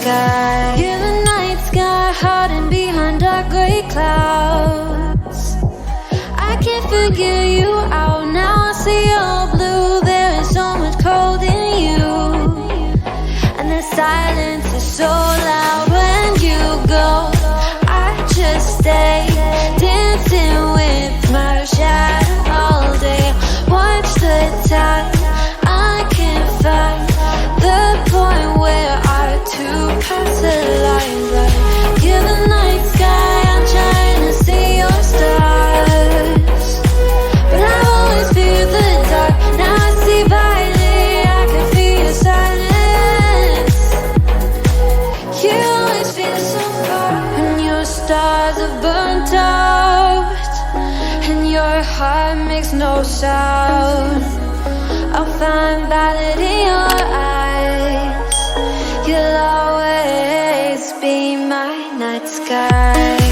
sky. You're the night sky hiding behind dark gray clouds. I can't figure you out now. I see your blue. There is so much cold in you, and the silence is so loud when you go. I just stay dancing with my shadow all day. Watch the time. I can't find the point where our two paths align. Like you're the night sky, I'm trying to see your stars, but I always fear the dark. Now I see violet, I can feel your silence. You always feel so far, and your stars are burnt out, and your heart makes no sound. I'll find violet in your eyes. You'll always be my night sky.